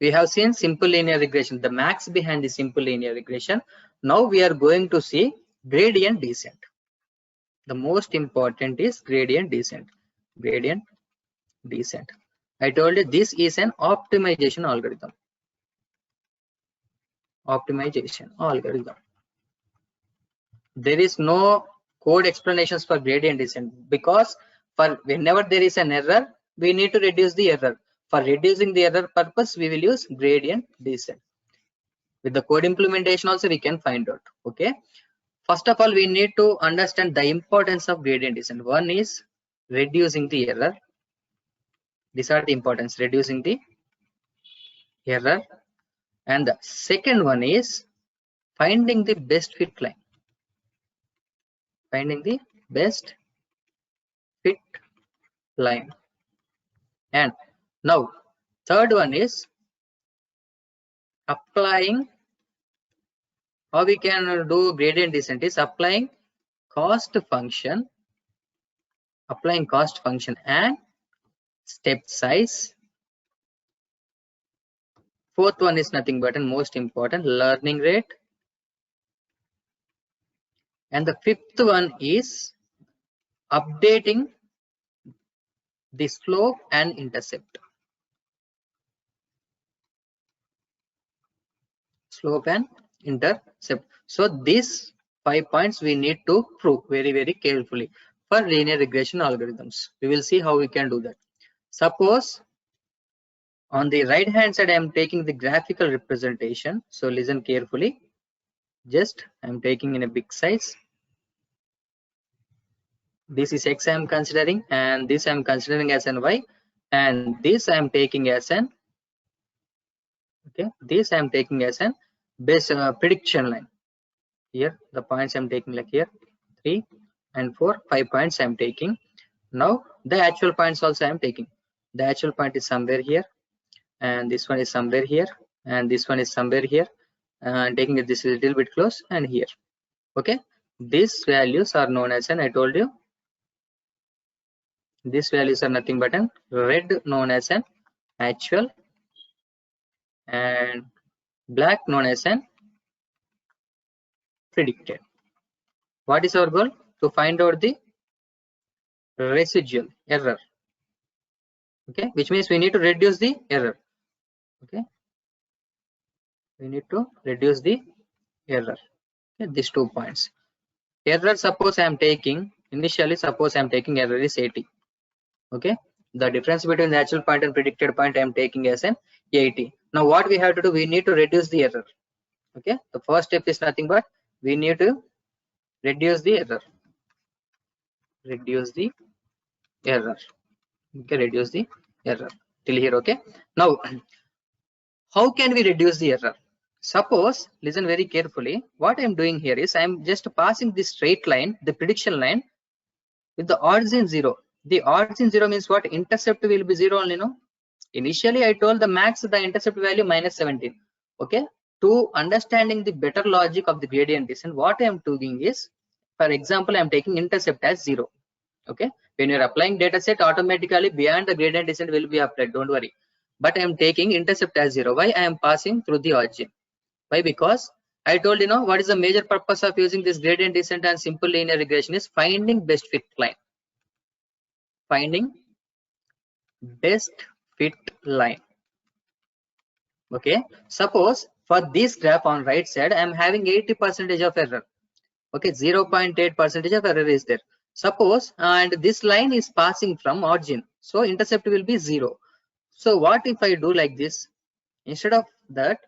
We have seen simple linear regression, the max behind the simple linear regression. Now we are going to see gradient descent. The most important is gradient descent. Gradient descent. I told you this is an optimization algorithm. Optimization algorithm. There is no code explanations for gradient descent, because for whenever there is an error, we need to reduce the error. For reducing the error purpose, we will use gradient descent. With the code implementation also we can find out. Okay, first of all we need to understand the importance of gradient descent. One is reducing the error. These are the importance, reducing the error. And the second one is finding the best fit line. Finding the best fit line. And now third one is applying. How we can do gradient descent is applying cost function, and step size. Fourth one is nothing but, and most important, learning rate. And the fifth one is updating the slope and intercept. Slope and intercept. So these 5 points we need to prove very carefully for linear regression algorithms. We will see how we can do that. Suppose on the right hand side I am taking the graphical representation. So listen carefully. Just I am taking in a big size. This is X I am considering, and this I am considering as an Y, and this I am taking as an, okay, this I am taking as an base prediction line. Here the points I am taking, like here 3 and 4, 5 points I am taking. Now the actual points also I am taking. The actual point is somewhere here, and this one is somewhere here, and this one is somewhere here, and taking it this is a little bit close, and here. Okay, these values are known as an, I told you, these values are nothing but an red known as an actual, and black known as an predicted. What is our goal? To find out the residual error. Okay, which means we need to reduce the error. Okay, we need to reduce the error. Okay, these 2 points. Error, suppose I am taking initially, suppose I am taking error is 80. Okay, the difference between the actual point and predicted point I am taking as an 80. Now what we have to do, we need to reduce the error. Okay, the first step is nothing but we need to reduce the error. Reduce the error. Okay, reduce the error till here. Okay, now how can we reduce the error? Suppose, listen very carefully, what I am doing here is I am just passing this straight line, the prediction line, with the origin 0. The origin 0 means what? Intercept will be 0 only, no? Initially I told the max the intercept value -17. Okay, to understanding the better logic of the gradient descent, what I am doing is, for example, I am taking intercept as 0. Okay, when you are applying data set, automatically beyond the gradient descent will be applied, don't worry. But I am taking intercept as 0. Why? I am passing through the origin. Why? Because I told you know what is the major purpose of using this gradient descent and simple linear regression is finding best fit line. Finding best fit line. Okay, suppose for this graph on right side I am having 80% of error. Okay, 0.8% of error is there. Suppose, and this line is passing from origin, so intercept will be 0. So what if I do like this? Instead of that,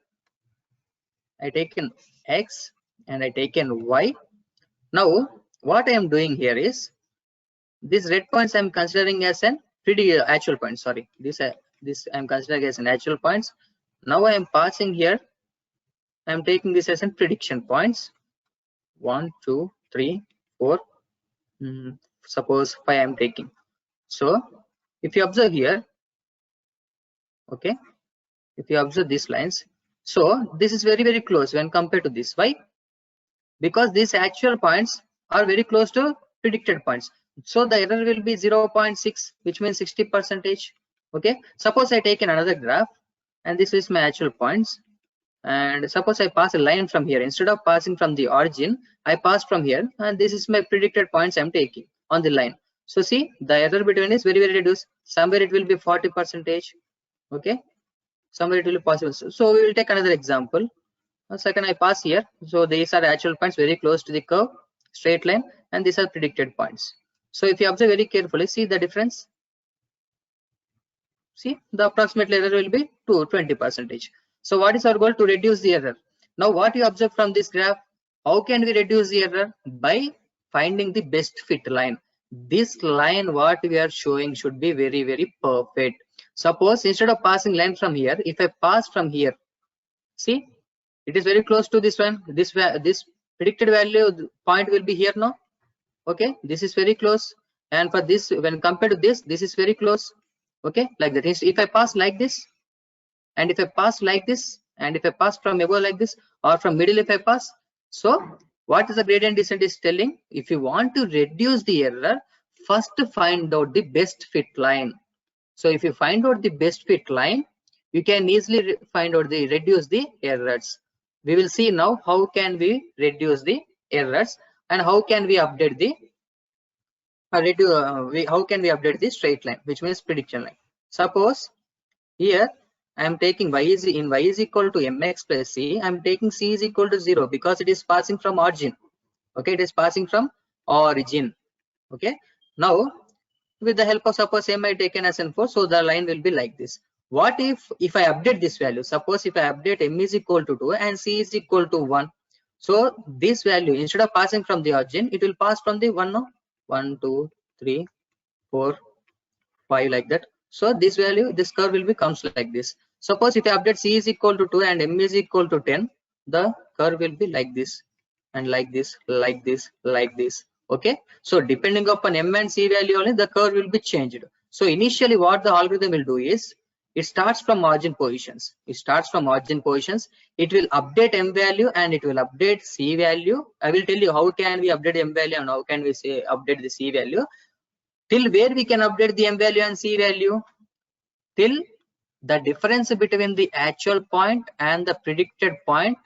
I taken X and I taken Y. Now what I am doing here is, these red points I am considering as an actual point. Sorry, this I am considering as an actual points. Now I am passing here. I am taking this as an prediction points. 1, 2, 3, 4. Suppose 5 I am taking. So if you observe here, okay, if you observe these lines, so this is very close when compared to this. Why? Because these actual points are very close to predicted points. So the error will be 0.6, which means 60%. Okay, suppose I take another graph. and this is my actual points. And suppose I pass a line from here, instead of passing from the origin, I pass from here, and this is my predicted points I'm taking on the line. So see, the error between is very reduced. Somewhere it will be 40%. Okay, somewhere it will be possible. So we will take another example. A second, I pass here. So these are actual points very close to the curve, straight line, and these are predicted points. So if you observe very carefully, see the difference. See, the approximate error will be 20%. So what is our goal? To reduce the error. Now what you observe from this graph, how can we reduce the error? By finding the best fit line. This line what we are showing should be very perfect. Suppose instead of passing line from here, if I pass from here, see, it is very close to this one. This predicted value point will be here now. Okay, this is very close, and for this, when compared to this is very close. Okay, like that. If I pass like this, and if I pass like this, and if I pass from above like this, or from middle if I pass, so what is the gradient descent is telling? If you want to reduce the error, first find out the best fit line. So if you find out the best fit line, you can easily find out the reduce the errors. We will see now how can we reduce the errors, and how can we update the how can we update the straight line, which means prediction line. Suppose here I am taking y is equal to mx plus c. I am taking c is equal to 0 because it is passing from origin. Okay, it is passing from origin. Okay, now with the help of suppose m I taken as n4, so the line will be like this. What if I update this value? Suppose if I update m is equal to 2 and c is equal to 1, so this value, instead of passing from the origin, it will pass from the 1, no? 1 2 3 4 5 like that. So this value, this curve will be comes like this. Suppose if I update c is equal to 2 and m is equal to 10, the curve will be like this, and like this, like this, like this. Okay, so depending upon m and c value only, the curve will be changed. So initially what the algorithm will do is, it starts from origin positions. It starts from origin positions. It will update m value and it will update c value. I will tell you how can we update m value and how can we say update the c value. Till where we can update the m value and c value? Till the difference between the actual point and the predicted point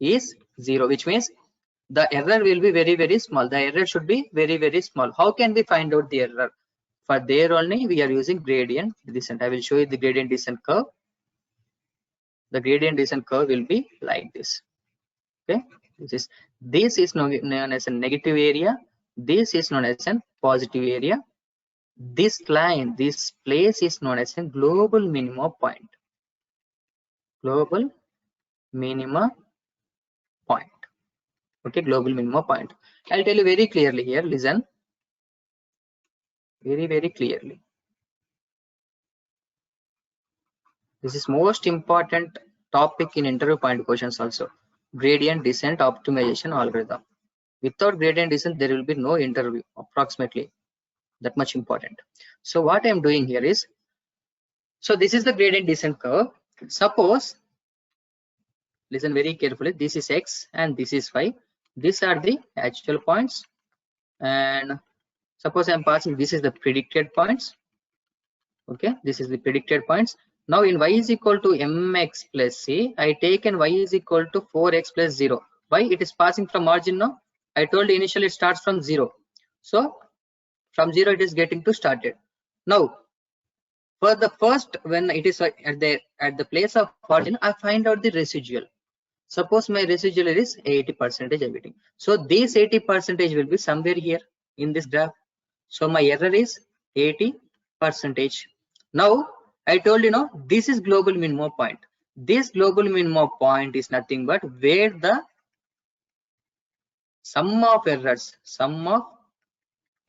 is 0, which means the error will be very small. The error should be very small. How can we find out the error? For there only we are using gradient descent. I will show you the gradient descent curve. The gradient descent curve will be like this. Okay, this is known as a negative area. This is known as a positive area. This line, this place is known as a global minima point. Global minima point. Okay, global minima point. I'll tell you very clearly here. Listen very clearly. This is most important topic in interview point questions also. Gradient descent optimization algorithm. Without gradient descent, there will be no interview, approximately. That much important. So what I am doing here is, so this is the gradient descent curve. Suppose, listen very carefully, this is x and this is y. These are the actual points, and suppose I am passing, this is the predicted points. Okay, this is the predicted points. Now in y is equal to mx plus c, I taken y is equal to 4x plus 0. Why? It is passing from origin now. I told you initially it starts from 0. So from 0 it is getting to started. Now for the first, when it is at the place of origin, I find out the residual. Suppose my residual is 80% everything. So this 80% will be somewhere here in this graph. So my error is 80%. Now I told you, know, this is global minimum point. This global minimum point is nothing but where the sum of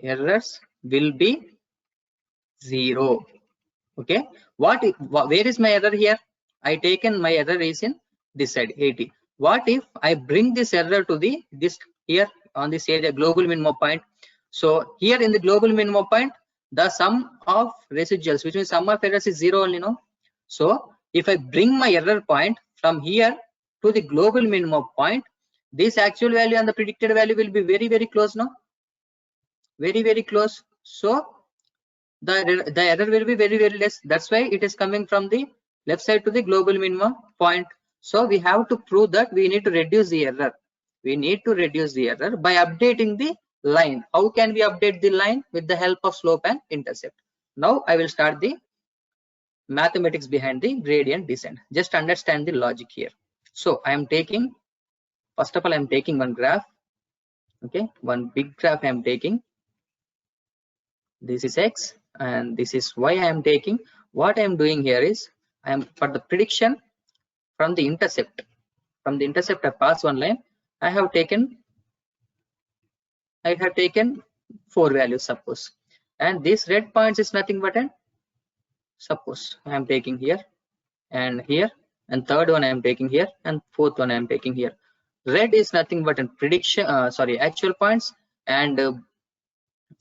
errors will be 0. Okay, where is my error here? I taken my error is in this side 80. What if I bring this error to this here on this area global minimum point? So here in the global minimum point, the sum of residuals, which means sum of errors, is 0 only, no? So if I bring my error point from here to the global minimum point, this actual value and the predicted value will be very close, no? Very close. So the error will be very less. That's why it is coming from the left side to the global minimum point. So we have to prove that we need to reduce the error. We need to reduce the error by updating the line. How can we update the line? With the help of slope and intercept. Now I will start the mathematics behind the gradient descent. Just understand the logic here. So I am taking, first of all, I am taking one graph. Okay, one big graph I am taking. This is X and this is Y I am taking. What I am doing here is, I am for the prediction from the intercept. From the intercept I pass one line. I have taken 4 values, suppose. And this red points is nothing but an, suppose I am taking here and here, and third one I am taking here, and fourth one I am taking here. Red is nothing but a prediction, actual points, and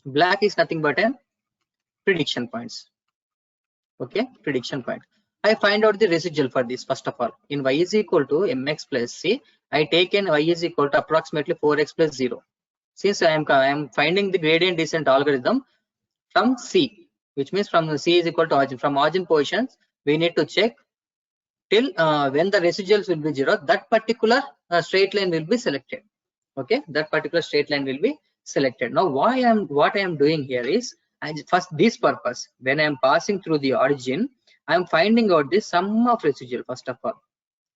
black is nothing but an prediction points. Okay, prediction point. I find out the residual for this. First of all, in y is equal to mx plus c, I taken y is equal to approximately 4x plus 0. Since I am finding the gradient descent algorithm from C, which means from C is equal to origin. From origin positions, we need to check till when the residuals will be 0. That particular straight line will be selected. Okay, that particular straight line will be selected. Now, what I am doing here is, first this purpose, when I am passing through the origin, I am finding out the sum of residual. First of all,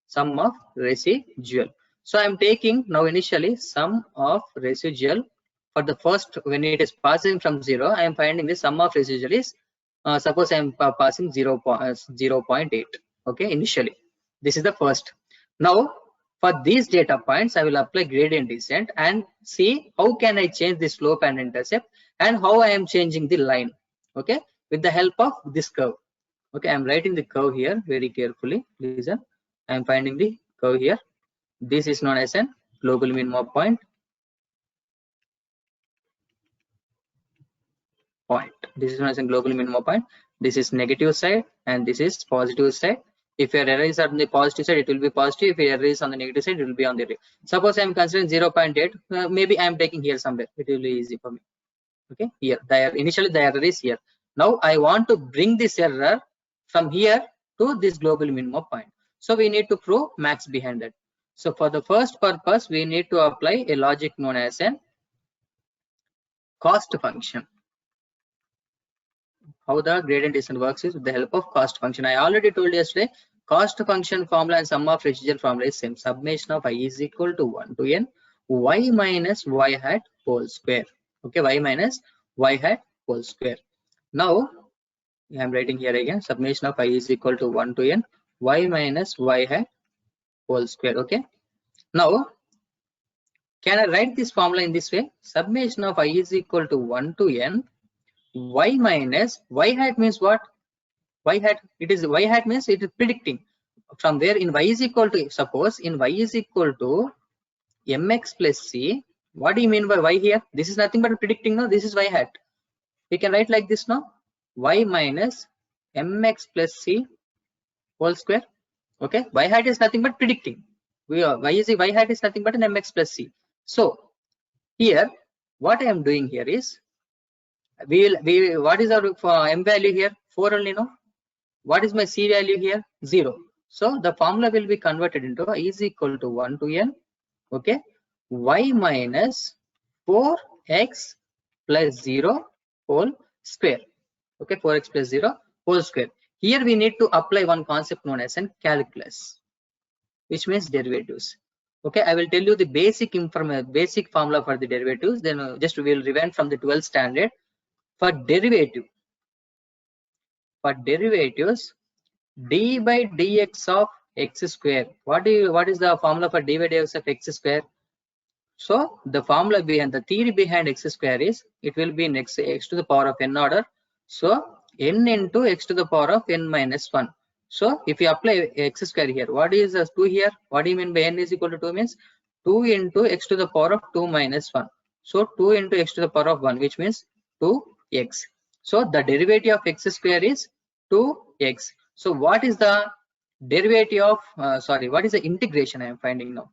sum of residual. So I am taking now initially sum of residual for the first, when it is passing from 0, I am finding the sum of residual is suppose I am passing 0.8. Okay, initially this is the first. Now for these data points, I will apply gradient descent and see how can I change the slope and intercept, and how I am changing the line. Okay, with the help of this curve. Okay, I am writing the curve here very carefully. Listen, I am finding the curve here. This is known as a global minimum point. This is known as a global minimum point. This is negative side and this is positive side. If your error is on the positive side, it will be positive. If your error is on the negative side, it will be on the negative. Suppose I am considering 0.8. Maybe I am taking here somewhere. It will be easy for me. Okay, here initially the error is here. Now I want to bring this error from here to this global minimum point. So we need to prove max behind that. So for the first purpose, we need to apply a logic known as a cost function. How the gradient descent works is with the help of cost function. I already told you yesterday, cost function formula and sum of residual formula is same. Summation of I is equal to 1 to n y minus y hat whole square. Okay, y minus y hat whole square. Now I am writing here again, summation of I is equal to 1 to n y minus y hat whole square. Okay, now can I write this formula in this way? Summation of I is equal to 1 to n y minus y hat means what? Y hat, it is y hat means it is predicting from where in y is equal to, suppose in y is equal to mx plus c. What do you mean by y here? This is nothing but predicting. No, this is y hat. We can write like this now, y minus mx plus c whole square. Okay, y hat is nothing but predicting. Y hat is nothing but an mx plus c. So here what I am doing here is, what is our m value here? 4 only, no? What is my c value here? 0. So the formula will be converted into I is equal to 1 to n. Okay, y minus 4x plus 0 whole square. Okay, 4x plus 0 whole square. Here we need to apply one concept known as calculus, which means derivatives. Okay, I will tell you the basic formula for the derivatives. Then just we will rewind from the 12th standard. For derivatives, d by dx of x square. What is the formula for d by dx of x square? So the formula behind, the theory behind x square is, it will be in x to the power of n order. So n into x to the power of n minus 1. So if you apply x square here, what is 2 here? What do you mean by n is equal to 2 means? 2 into x to the power of 2 minus 1. So 2 into x to the power of 1, which means 2x. So the derivative of x square is 2x. So what is the derivative of, what is the integration I am finding now?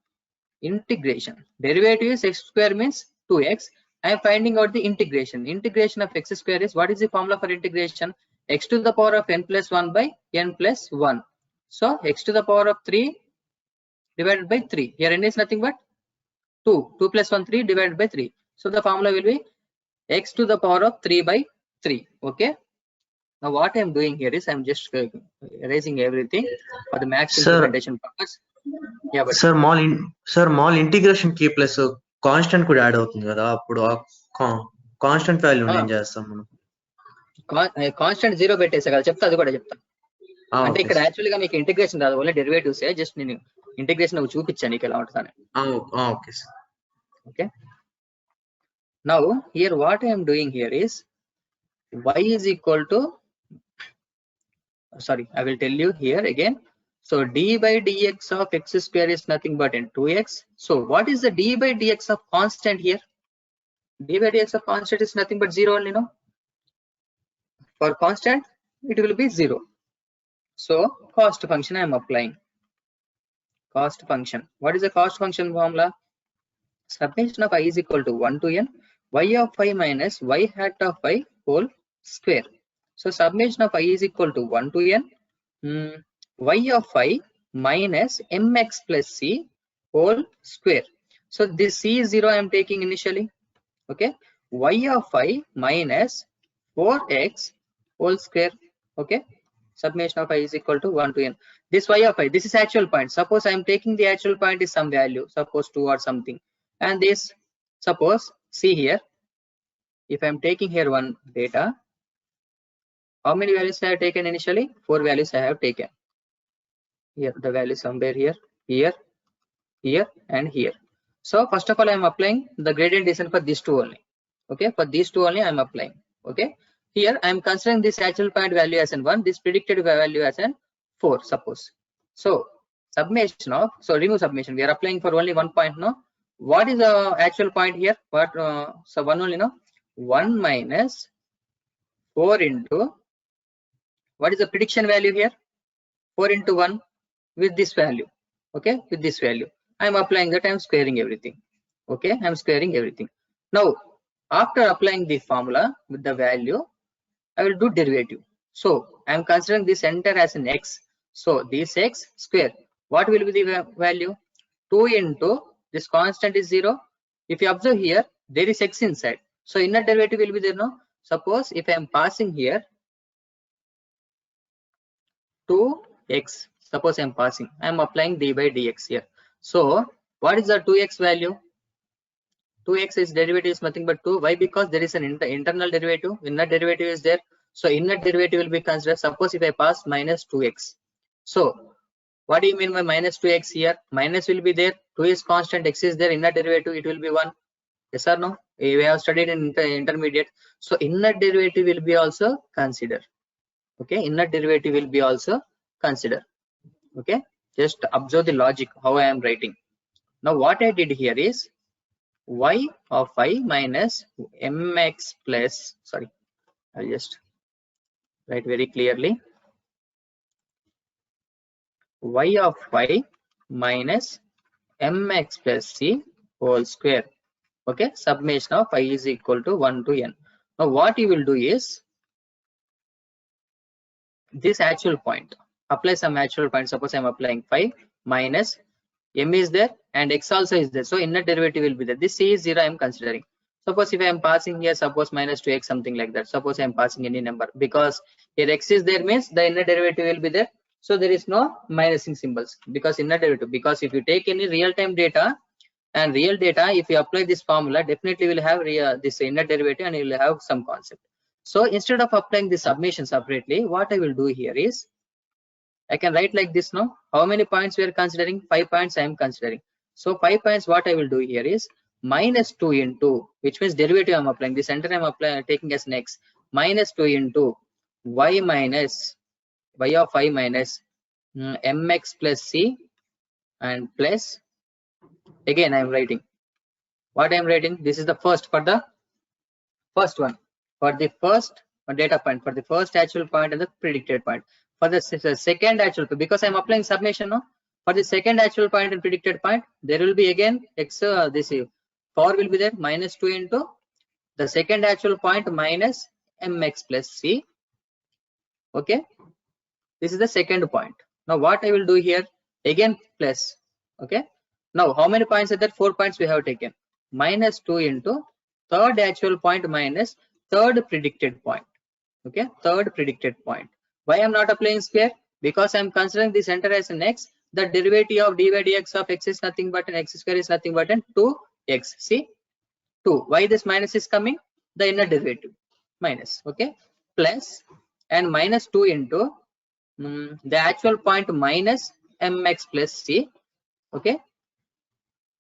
Integration. Derivative is x square means 2x. I am finding out the integration. Integration of x square is, what is the formula for integration? X to the power of n plus 1 by n plus 1. So x to the power of 3 divided by 3. Here n is nothing but 2. 2 plus 1, 3 divided by 3. So the formula will be x to the power of 3 by 3. Okay. Now what I am doing here is I am just erasing everything for the max implementation purpose. Yeah, but sir, mall integration key plus constant could add అవుతుంది కదా అప్పుడు constant value ఏం చేస్తాం మనం constant 0 పెట్టేసా కదా చెప్తా అది కూడా చెప్తా అంటే ఇక్కడ యాక్చువల్ గా మీకు ఇంటిగ్రేషన్ రాదు ఓన్లీ డెరివేటివ్స్ జస్ట్ నేను ఇంటిగ్రేషన్ చూపించాను నీకు ఎలా ఉంటుందని okay sir okay now here what I am doing here is y is equal to sorry I will tell you here again. So d by dx of x square is nothing but in 2x. So what is the d by dx of constant here? D by dx of constant is nothing but 0 only, no? For constant it will be 0. So cost function I am applying. Cost function. What is the cost function formula? Summation of I is equal to 1 to n y of phi minus y hat of phi whole square. So summation of I is equal to 1 to n y of phi minus mx plus c whole square. So this c is 0 I am taking initially. Okay, y of phi minus 4x whole square. Okay, summation of I is equal to 1 to n. This y of phi, this is actual point. Suppose I am taking the actual point is some value, suppose 2 or something, and this, suppose, see here, if I am taking here one data, how many values I have taken initially? 4 values I have taken. Here the value somewhere here, here, here, and here. So first of all I am applying the gradient descent for these two only. Okay, for these two only I am applying. Okay, here I am considering this actual point value as an 1, this predicted value as an 4, suppose. So summation of, so remove summation, we are applying for only 1 point now. What is the actual point here? What so 1 only, no? 1 minus 4 into, what is the prediction value here? 4 into 1 with this value. Okay, with this value I am applying that, I am squaring everything. Okay, I am squaring everything. Now after applying the formula with the value, I will do derivative. So I am considering this entire as an x. So this x square, what will be the value? 2 into this constant is 0. If you observe here, there is x inside. So inner derivative will be there, no? Suppose if I am passing here 2x, suppose I am passing, I am applying d by dx here. So what is the 2x value? 2x is derivative is nothing but 2. Why? Because there is an internal derivative, inner derivative is there. So inner derivative will be considered. Suppose if I pass minus 2x. So what do you mean by minus 2x here? Minus will be there, 2 is constant, x is there, inner derivative it will be 1. Yes or no? We have studied in intermediate. So inner derivative will be also considered. Okay, inner derivative will be also considered. Okay, just observe the logic how I am writing. Now what I did here is y of phi minus mx plus, sorry, I'll just write very clearly, y of phi minus mx plus c whole square. Okay, summation of phi is equal to 1 to n. Now what you will do is this actual point, apply some actual point. Suppose I am applying phi minus m is there and x also is there, so inner derivative will be there. This c is 0 I am considering. Suppose if I am passing here, suppose minus 2x, something like that. Suppose I am passing any number, because here x is there means the inner derivative will be there, so there is no minusing symbols because inner derivative. Because if you take any real-time data and real data, if you apply this formula, definitely will have this inner derivative and you will have some concept. So instead of applying the summation separately, what I will do here is I can write like this now. How many points we are considering? 5 points I am considering. So 5 points, what I will do here is minus 2 into, which means derivative I am applying, this center I am applying, taking as an x, minus 2 into y minus y of phi minus mx plus c, and plus, again I am writing what I am writing. This is the first, for the first one, for the first data point, for the first actual point and the predicted point. For the second actual, because I am applying summation now, for the second actual point and predicted point, there will be again x, this 4 will be there, minus 2 into the second actual point minus mx plus c. Okay, this is the second point. Now what I will do here, again plus, okay. Now how many points are there? 4 points we have taken. Minus 2 into third actual point minus third predicted point, okay, third predicted point. Why I'm not applying square? Because I'm considering the center as an x. The derivative of dy dx of x is nothing but an x square is nothing but an 2x. See, 2. Why this minus is coming? The inner derivative minus, okay, plus and minus 2 into the actual point minus mx plus c, okay.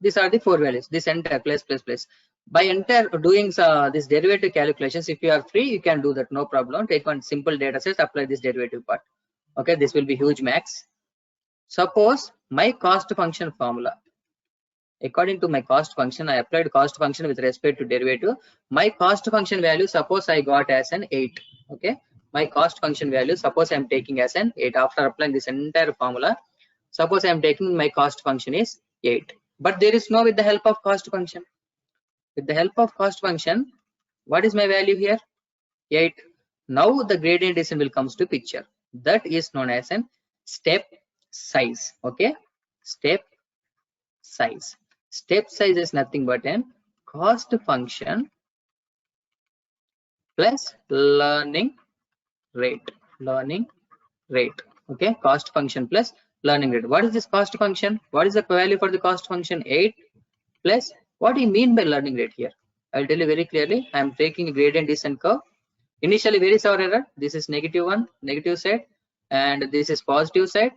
These are the 4 values. This entire plus plus plus. By entire doing this derivative calculations, if you are free, you can do that, no problem. Take one simple data set, apply this derivative part. Okay, this will be huge max. Suppose my cost function formula. According to my cost function, I applied cost function with respect to derivative. My cost function value, suppose I got as an 8. Okay, my cost function value, suppose I am taking as an 8 after applying this entire formula. Suppose I am taking my cost function is 8, but there is no with the help of cost function. With the help of cost function, what is my value here? 8. Now the gradient descent will comes to picture. That is known as an step size. Okay, step size. Step size is nothing but an cost function plus learning rate. Learning rate. Okay, cost function plus learning rate. What is this cost function? What is the value for the cost function? 8 plus. What do you mean by learning rate here? I will tell you very clearly. I am taking a gradient descent curve. Initially, where is our error? This is -1, negative side, and this is positive side.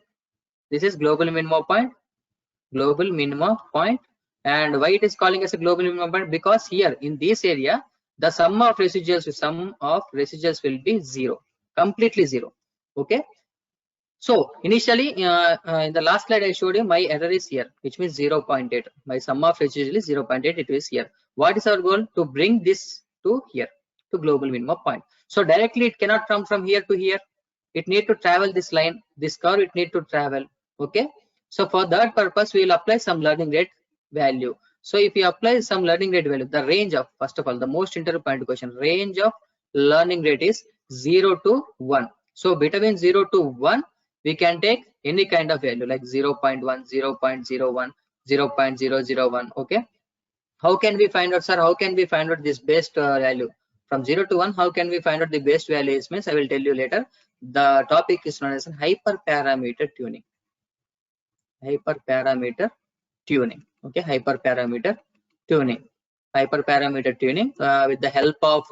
This is global minimum point. Global minimum point. And why it is calling as a global minimum point? Because here in this area, the sum of residuals will be 0, completely 0. Okay. So initially, in the last slide I showed you my error is here, which means 0.8. My sum of residual is 0.8. It is here. What is our goal? To bring this to here, to global minimum point. So directly it cannot come from here to here. It need to travel this line, this curve. It need to travel. Okay. So for that purpose, we will apply some learning rate value. So if you apply some learning rate value, the range of, first of all, the most important question, range of learning rate is 0 to 1. So between 0 to 1, we can take any kind of value like 0.1, 0.01, 0.001. Okay. How can we find out, sir? How can we find out this best value? From 0 to 1, how can we find out the best value is? Means I will tell you later. The topic is known as hyperparameter tuning. Hyperparameter tuning. Okay, hyperparameter tuning. Hyperparameter tuning. With the help of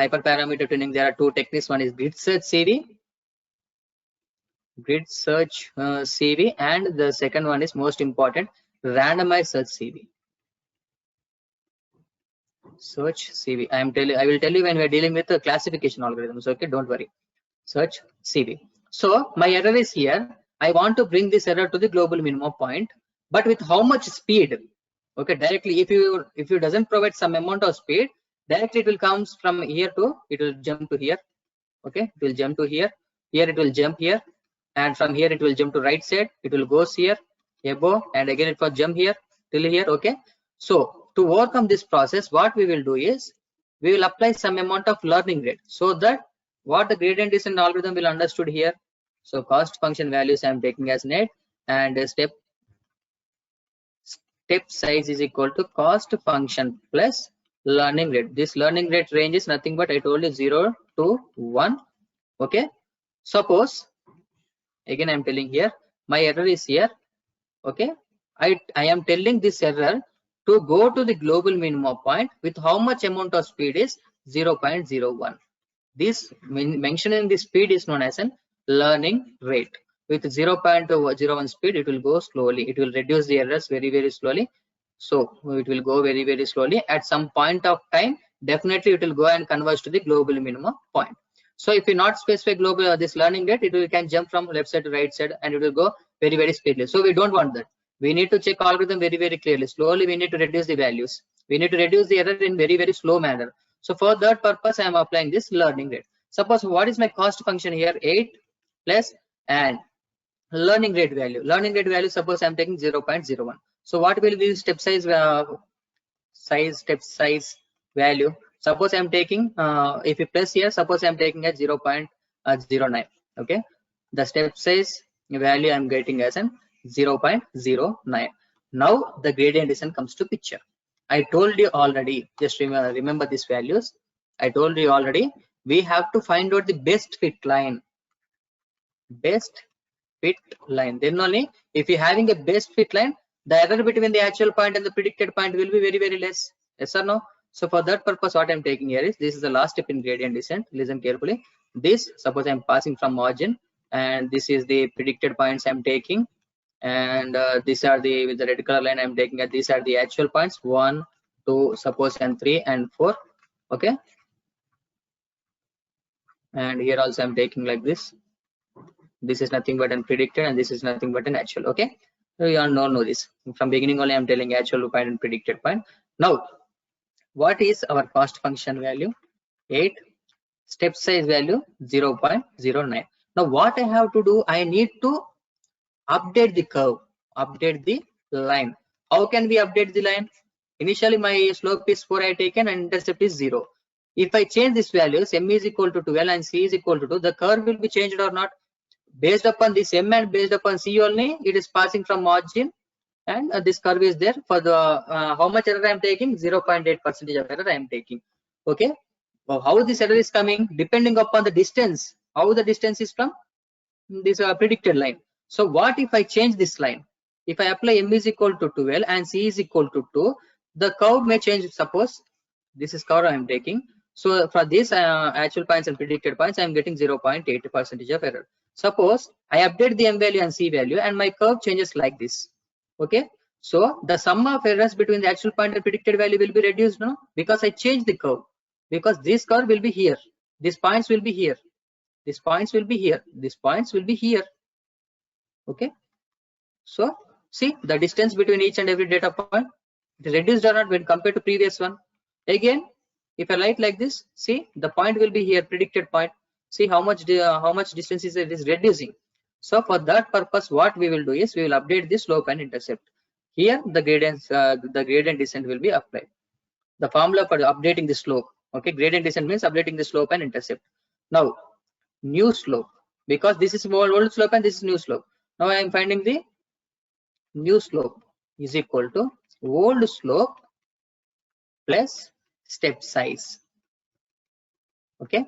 hyperparameter tuning, there are two techniques. One is grid search CV. Grid search CV, and the second one is most important, randomized search CV. Search CV. I will tell you when we are dealing with the classification algorithms. Okay, don't worry. Search CV. So my error is here. I want to bring this error to the global minimum point, but with how much speed? Okay, directly if you doesn't provide some amount of speed, directly it will comes from here to, it will jump to here. Okay, it will jump to here. Here it will jump here, and from here it will jump to right side. It will go here above, and again it will jump here till here. Okay, so to overcome this process, what we will do is we will apply some amount of learning rate, so that what the gradient descent algorithm will understood here. So cost function values I am taking as net, and step size is equal to cost function plus learning rate. This learning rate range is nothing but, I told you, 0 to 1. Okay, suppose again I am telling here my error is here. Okay, I am telling this error to go to the global minimum point with how much amount of speed is 0.01. This mentioning the speed is known as an learning rate. With 0.01 speed, it will go slowly. It will reduce the errors very slowly. So it will go very slowly. At some point of time, definitely it will go and converge to the global minimum point. So if you not specify global this learning rate, it will can jump from left side to right side, and it will go very speedily. So we don't want that. We need to check algorithm very clearly. Slowly we need to reduce the values. We need to reduce the error in very slow manner. So for that purpose, I am applying this learning rate. Suppose what is my cost function here? 8 plus and learning rate value. Learning rate value, suppose I am taking 0.01. So what will be step size step size value? Suppose I am taking if you plus here, suppose I am taking at 0.09. Okay, the step size value I'm getting as an 0.09. Now the gradient descent comes to picture. I told you already, just remember these values. I told you already, we have to find out the best fit line. Best fit line. Then only, if you're having a best fit line, the error between the actual point and the predicted point will be very, very less. Yes or no? So for that purpose, what I'm taking here is, this is the last step in gradient descent. Listen carefully. This, suppose I'm passing from margin, and this is the predicted points I'm taking, and these are the, with the red color line I'm taking, these are the actual points, 1, 2, suppose, and 3 and 4. Okay. And here also I'm taking like this. This is nothing but unpredicted, and this is nothing but an actual. Okay, so you all know this from beginning only. I'm telling actual point and predicted point. Now what is our cost function value? 8. Step size value 0.09. Now what I have to do, I need to update the curve, update the line. How can we update the line? Initially my slope is 4 I taken and intercept is 0. If I change these values, m is equal to 12 and c is equal to 2, the curve will be changed or not? Based upon this m and based upon c only, it is passing from margin, and this curve is there. For the how much error I am taking? 0.8% of error I am taking. Okay. Well, how this error is coming? Depending upon the distance. How the distance is from this predicted line. So what if I change this line? If I apply m is equal to 12 and c is equal to 2, the curve may change. Suppose this is curve I am taking. So for this actual points and predicted points, I am getting 0.8% of error. Suppose I update the m value and c value, and my curve changes like this. Okay. So the sum of errors between the actual point and predicted value will be reduced, no? Because I changed the curve. Because this curve will be here. These points will be here. These points will be here. These points will be here. Okay. So see the distance between each and every data point. It is reduced or not when compared to previous one. Again, if I write like this, see the point will be here, predicted point. See how much distance is it is reducing. So for that purpose, what we will do is we will update the slope and intercept. Here the gradient descent will be applied. The formula for updating the slope. Okay, gradient descent means updating the slope and intercept. Now new slope, because this is old slope and this is new slope. Now I am finding the new slope is equal to old slope plus step size. Okay,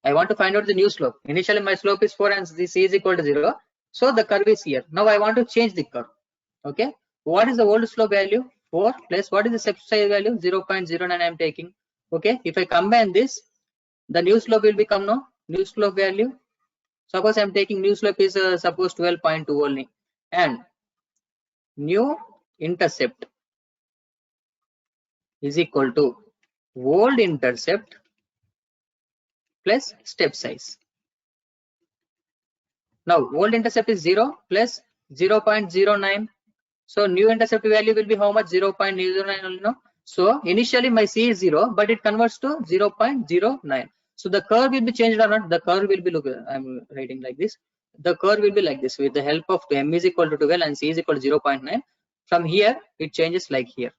I want to find out the new slope. Initially my slope is 4 and this is equal to 0. So the curve is here. Now I want to change the curve. Okay, what is the old slope value? 4 plus what is the step size value? 0.09 I am taking. Okay, if I combine this, the new slope will become no new slope value. Suppose I am taking new slope is suppose 12.2 only, and new intercept is equal to old intercept plus step size. Now old intercept is 0 plus 0.09. So new intercept value will be how much? 0.09 only, no? So initially my c is 0, but it converts to 0.09. So the curve will be changed or not? The curve will be, look, I'm writing like this. The curve will be like this with the help of m is equal to 12 and c is equal to 0.9. From here it changes like here.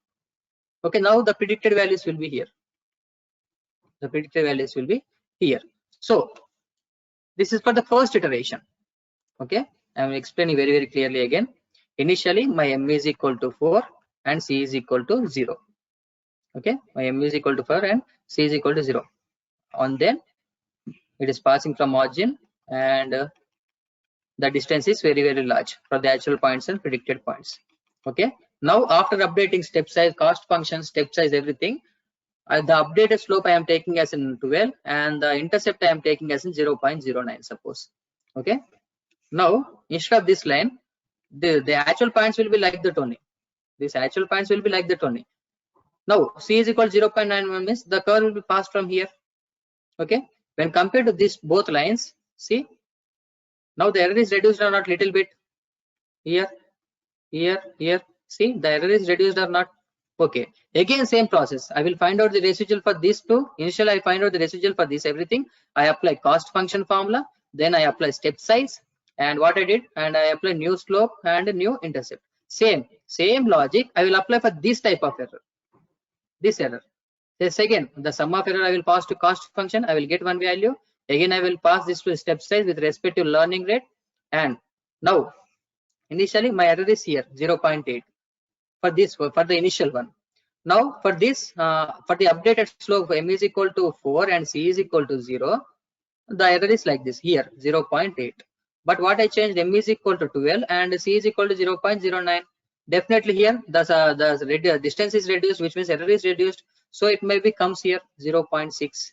Okay, now the predicted values will be here. The predicted values will be here. So this is for the first iteration. Okay, I will explain very, very clearly again. Initially my m is equal to 4 and c is equal to 0. Okay, my m is equal to 4 and c is equal to 0. And then it is passing from origin, and the distance is very, very large for the actual points and predicted points. Okay, now after updating step size, cost function, step size, everything, the updated slope I am taking as in 12 and the intercept I am taking as in 0.09 suppose. Okay, now instead of this line, the actual points will be like that only. These actual points will be like that only. Now c is equal to 0.91 means the curve will be passed from here. Okay, when compared to these both lines, see now the error is reduced or not? Little bit here, here, here. See the error is reduced or not? Okay, again same process. I will find out the residual for these two. Initially I find out the residual for this everything. I apply cost function formula, then I apply step size, and what I did, and I apply new slope and new intercept. Same logic I will apply for this type of error. This error. Yes, again the sum of error I will pass to cost function. I will get one value. Again I will pass this to step size with respect to learning rate, and Now, initially my error is here 0.8 for this, for the initial one. Now for this, for the updated slope m is equal to 4 and c is equal to 0, the error is like this here 0.8. But what I changed, m is equal to 12 and c is equal to 0.09. Definitely here the distance is reduced, which means error is reduced. So it maybe comes here 0.6.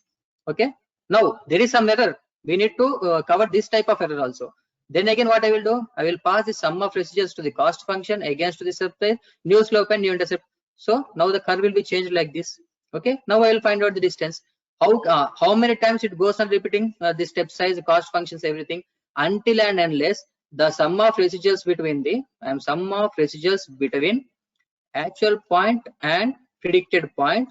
Okay. Now there is some error. We need to cover this type of error also. Then again, what I will do, I will pass the sum of residuals to the cost function against to the subtype, new slope and new intercept. So now the curve will be changed like this. Okay. Now I will find out the distance. How many times it goes on repeating the step size, cost functions, everything, until and unless the sum of residuals between the sum of residuals between actual point and predicted point.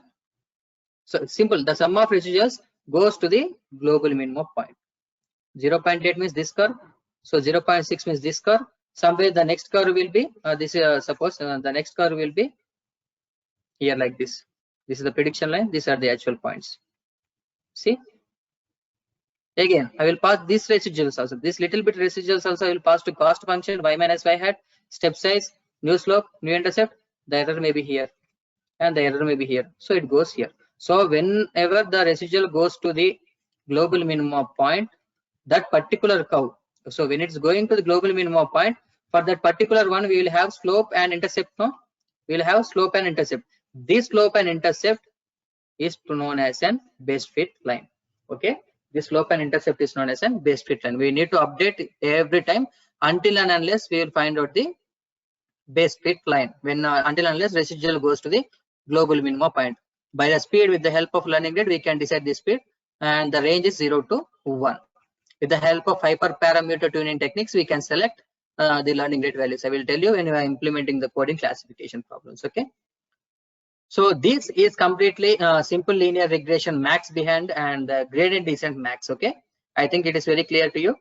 So simple, the sum of residuals goes to the global minimum point. 0.8 means this curve. So 0.6 means this curve. Somewhere the next curve will be suppose the next curve will be here like this. This is the prediction line. These are the actual points. See, again I will pass this residuals also. This little bit residuals also I will pass to cost function y minus y hat, step size, new slope, new intercept. The error may be here and the error may be here. So it goes here. So whenever the residual goes to the global minimum point, that particular curve. So when it's going to the global minimum point, for that particular one, we will have slope and intercept. No, we will have slope and intercept. This slope and intercept is known as an best fit line. Okay, this slope and intercept is known as an best fit line. We need to update every time until and unless we will find out the best fit line. When until and unless residual goes to the global minimum point. By the speed, with the help of learning grid, we can decide the speed, and the range is 0 to 1. With the help of hyperparameter tuning techniques, we can select the learning rate values. I will tell you when you are implementing the coding classification problems. Okay. So this is completely simple linear regression max behind and gradient descent max. Okay. I think it is very clear to you.